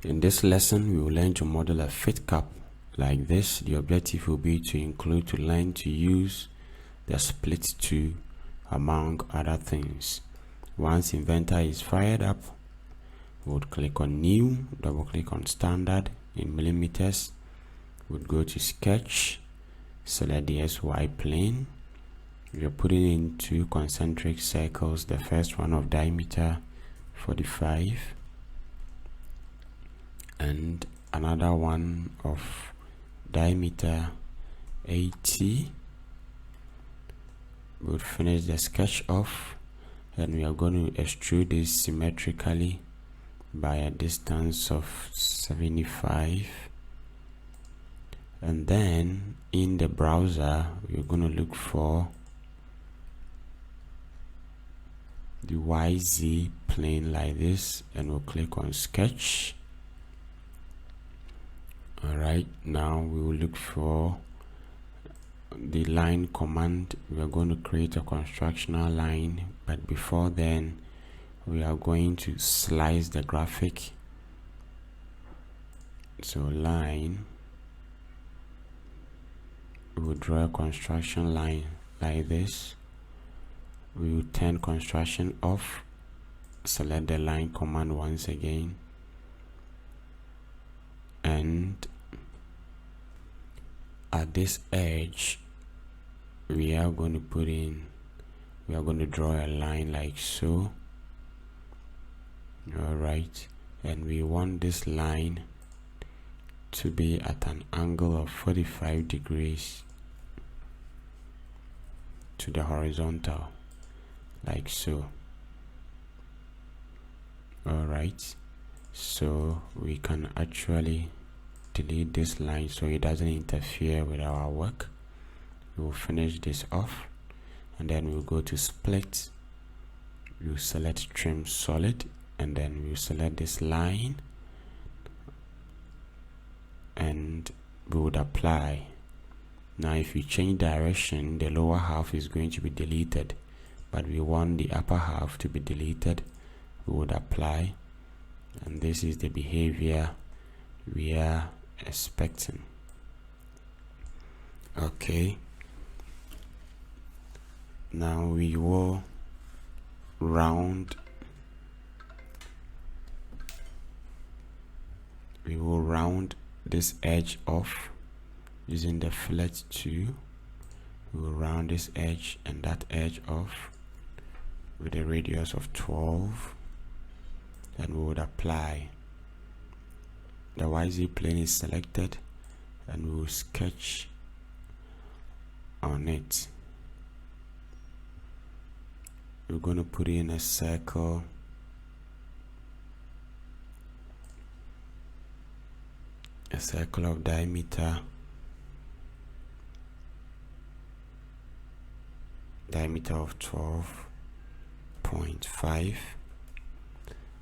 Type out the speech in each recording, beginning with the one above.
In this lesson, we will learn to model a fit cap like this. The objective will be to learn to use the split 2 among other things. Once inventor is fired up, we would click on new, double click on standard in millimeters, would go to sketch, select the SY plane. We are putting in 2 concentric circles, the first one of diameter 45 and another one of diameter 80. We'll finish the sketch off and we are going to extrude this symmetrically by a distance of 75, and then in the browser we're going to look for the YZ plane like this and we'll click on sketch. Alright, now we will look for the line command. We are going to create a constructional line, but before then we are going to slice the graphic. So line, we will draw a construction line like this. We will turn construction off, select the line command once again, and at this edge we are going to draw a line like so. Alright, and we want this line to be at an angle of 45 degrees to the horizontal like so. Alright, so we can actually delete this line so it doesn't interfere with our work. We will finish this off and then we'll go to split. We'll select trim solid and then we'll select this line and we would apply. Now if we change direction, the lower half is going to be deleted, but we want the upper half to be deleted. We would apply, and this is the behavior we are expecting. Okay, now we will round this edge off using the fillet tool. We will round this edge and that edge off with a radius of 12, and we would apply. The YZ plane is selected and we will sketch on it. We're going to put in a circle of diameter 12.5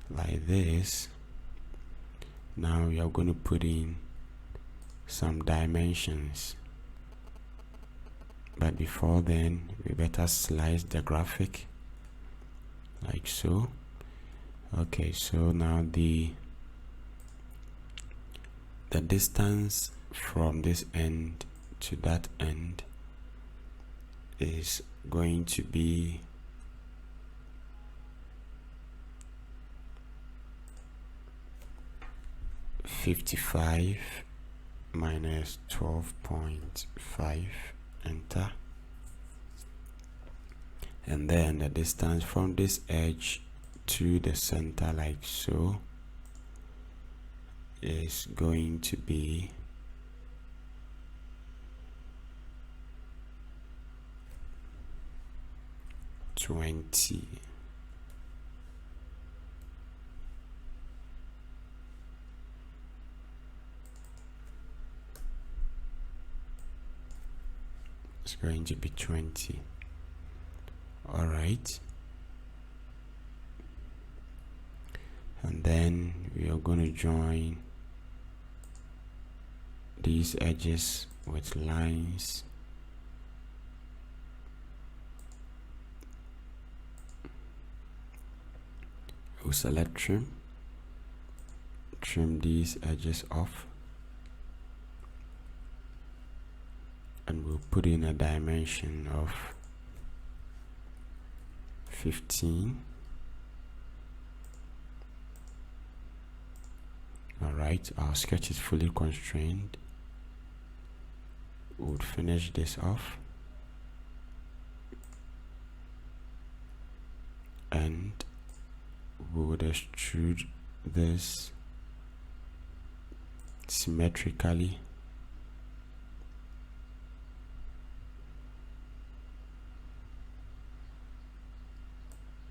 like this. Now we are going to put in some dimensions, but before then we better slice the graphic like so. Okay, so now the distance from this end to that end is going to be 55 minus 12.5, enter, and then the distance from this edge to the center like so is going to be 20. It's going to be 20. All right, and then we are going to join these edges with lines. We'll select trim, trim these edges off, and we'll put in a dimension of 15. Alright, our sketch is fully constrained. We'll finish this off, and we would extrude this symmetrically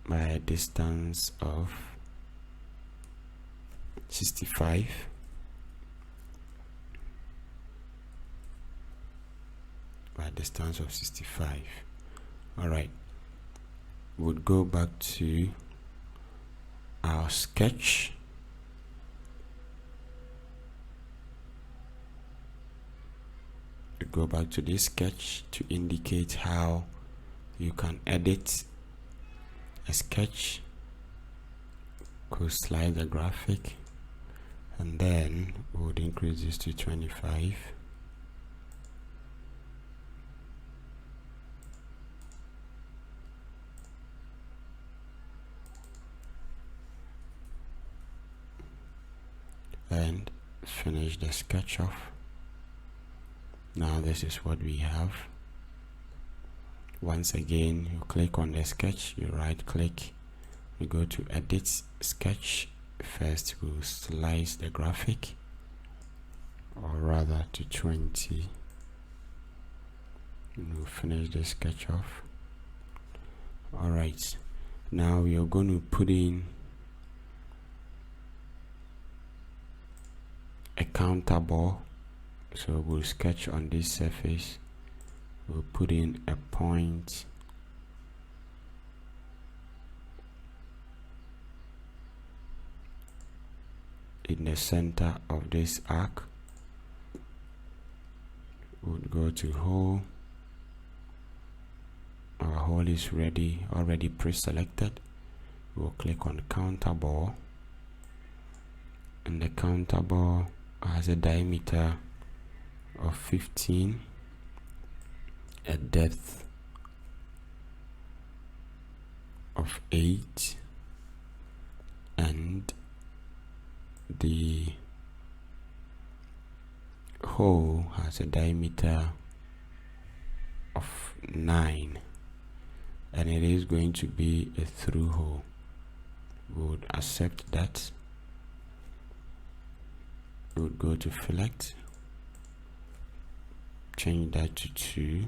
by a distance of 65. By a distance of 65. Alright, we'll go back to our sketch. Go back to this sketch to indicate how you can edit a sketch. Go slide the graphic, and then we would increase this to 25. And finish the sketch off. Now this is what we have. Once again, you click on the sketch, you right click, you go to edit sketch. First we'll slice the graphic, or rather to 20, and we'll finish the sketch off. Alright, now we are going to put in a counter bore. So we'll sketch on this surface, we'll put in a point in the center of this arc. We'll go to hole. Our hole is already pre-selected. We'll click on counter bore, and the counter bore has a diameter of 15, a depth of 8, and the hole has a diameter of 9, and it is going to be a through hole. We would accept that. We would go to fillet, change that to 2.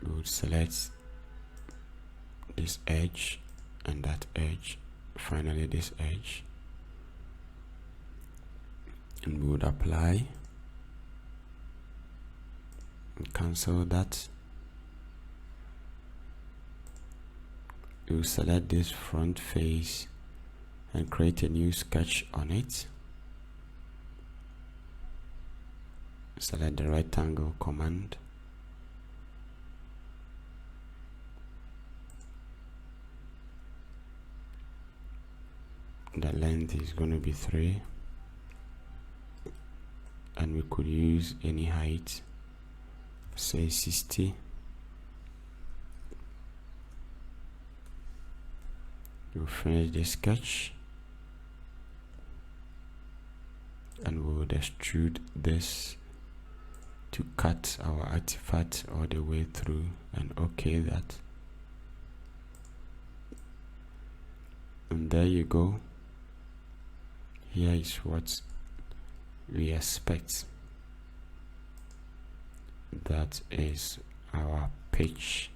We would select this edge and that edge, finally this edge, and we would apply and cancel that. We will select this front face and create a new sketch on it. Select the rectangle command, the length is going to be 3, and we could use any height, say 60. We'll finish the sketch, and we will extrude this to cut our artifact all the way through, and okay that. And there you go. Here is what we expect. That is our Pirch